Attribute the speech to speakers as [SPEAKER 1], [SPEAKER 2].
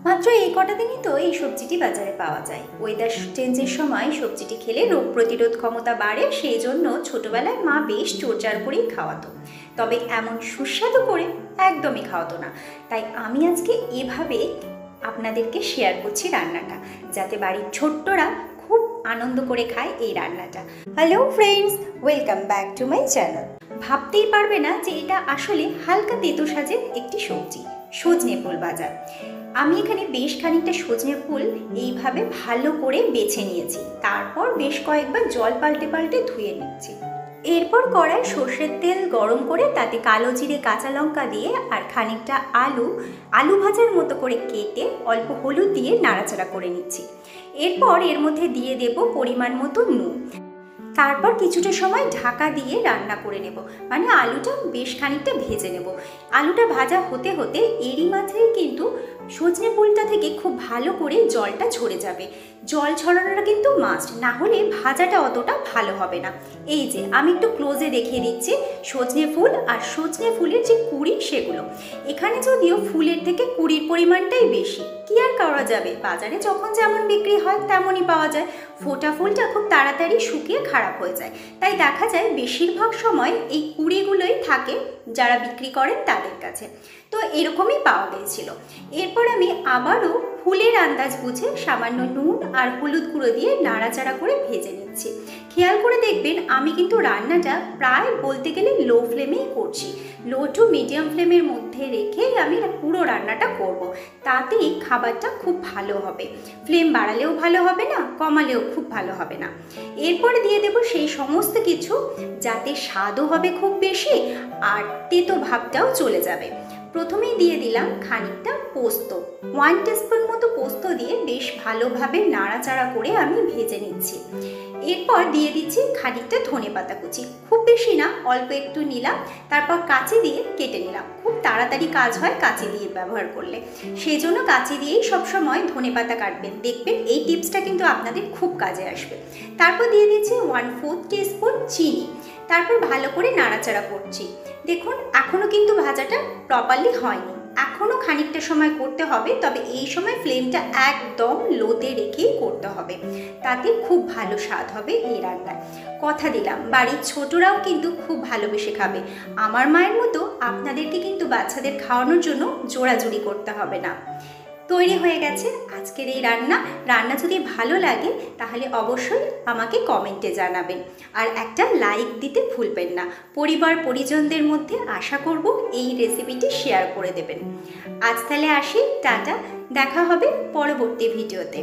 [SPEAKER 1] মাত্র এই কটা দিনই তো এই সবজিটি বাজারে পাওয়া যায়। ওয়েদার চেঞ্জের সময় সবজিটি খেলে রোগ প্রতিরোধ ক্ষমতা বাড়ে, সেই জন্য ছোটবেলায় মা বেশ চোরচার করেই খাওয়াতো। তবে এমন সুস্বাদু করে একদমই খাওয়াতো না। তাই আমি আজকে এভাবে আপনাদেরকে শেয়ার করছি রান্নাটা, যাতে বাড়ির ছোট্টরা খুব আনন্দ করে খায় এই রান্নাটা। Hello friends, welcome back to my channel. ভাবতেই পারবে না যে এটা আসলে হালকা তেতো সাজের একটি সবজি, সজনে ফুল ভাজা। আমি এখানে বেশ খানিকটা সজনে ফুল এইভাবে ভালো করে বেছে নিয়েছি, তারপর বেশ কয়েকবার জল পাল্টে পাল্টে ধুয়ে নিচ্ছি। এরপর কড়াই সর্ষের তেল গরম করে তাতে কালো জিরে, কাঁচা লঙ্কা দিয়ে আর খানিকটা আলু ভাজার মতো করে কেটে অল্প হলুদ দিয়ে নাড়াচাড়া করে নিচ্ছি। এরপর এর মধ্যে দিয়ে দেব পরিমাণ মতো নুন। তারপর কিছুটা সময় ঢাকা দিয়ে রান্না করে নেব, মানে আলুটা বেশ খানিকটা ভেজে নেব। আলুটা ভাজা হতে হতে এরই মাঝেই কিন্তু সজনে ফুলটা থেকে খুব ভালো করে জলটা ঝরে যাবে। জল ছড়ানোটা কিন্তু মাস্ট, না হলে ভাজাটা অতটা ভালো হবে না। এই যে আমি একটু ক্লোজে দেখিয়ে দিচ্ছি সজনে ফুল আর সজনে ফুলের যে কুঁড়ি সেগুলো। এখানে যদিও ফুলের থেকে কুঁড়ির পরিমাণটাই বেশি, কি আর করা যাবে, বাজারে যখন যেমন বিক্রি হয় তেমনই পাওয়া যায়। ফোটা ফুলটা খুব তাড়াতাড়ি শুকিয়ে খারাপ হয়ে যায়, তাই দেখা যায় বেশিরভাগ সময় এই কুঁড়িগুলোই থাকে যারা বিক্রি করেন তাদের কাছে। তো এরকমই পাওয়া গিয়েছিল। এরপর আমি আবারও ফুলের আন্দাজ বুঝে সামান্য নুন আর হলুদ গুঁড়ো দিয়ে নাড়াচাড়া করে ভেজে নিচ্ছি। খেয়াল করে দেখবেন আমি কিন্তু রান্নাটা প্রায় বলতে গেলে লো ফ্লেমেই করছি। লো টু মিডিয়াম ফ্লেমের মধ্যে রেখেই আমি পুরো রান্নাটা করব, তাতেই খাবারটা খুব ভালো হবে। ফ্লেম বাড়ালেও ভালো হবে না, কমালেও খুব ভালো হবে না। এরপরে দিয়ে দেব সেই সমস্ত কিছু, যাতে স্বাদও হবে খুব বেশি আর তেতো ভাবটাও চলে যাবে। প্রথমেই দিয়ে দিলাম খানিকটা পোস্ত, 1 টিস্পুন মতো পোস্ত দিয়ে বেশ ভালোভাবে নাড়াচাড়া করে আমি ভেজে নিচ্ছি। এরপর দিয়ে দিচ্ছি খানিকটা ধনেপাতা কুচি, খুব বেশি না, অল্প একটু নিলাম। তারপর কাঁচি দিয়ে কেটে নিলাম, খুব তাড়াতাড়ি কাজ হয় কাঁচি দিয়ে ব্যবহার করলে, সেই জন্য কাঁচি দিয়েই সবসময় ধনেপাতা কাটবেন। দেখবেন এই টিপসটা কিন্তু আপনাদের খুব কাজে আসবে। তারপর দিয়ে দিচ্ছি 1/4 টিস্পুন চিনি। তারপর ভালো করে নাড়াচাড়া করছি। দেখুন এখনও কিন্তু ভাজাটা প্রপারলি হয়নি, এখনও খানিকটা সময় করতে হবে। তবে এই সময় ফ্লেমটা একদম লোতে রেখেই করতে হবে, তাতে খুব ভালো স্বাদ হবে এই রান্নায়। কথা দিলাম বাড়ির ছোটরাও কিন্তু খুব ভালোবেসে খাবে। আমার মায়ের মতো আপনাদেরকে কিন্তু বাচ্চাদের খাওয়ানোর জন্য জোড়াজুড়ি করতে হবে না। তৈরি হয়ে গেছে আজকের এই রান্না যদি ভালো লাগে তাহলে অবশ্যই আমাকে কমেন্টে জানাবেন, আর একটা লাইক দিতে ভুলবেন না। পরিবার পরিজনদের মধ্যে আশা করব এই রেসিপিটি শেয়ার করে দেবেন। আজ তাহলে আসি, টাটা, দেখা হবে পরবর্তী ভিডিওতে।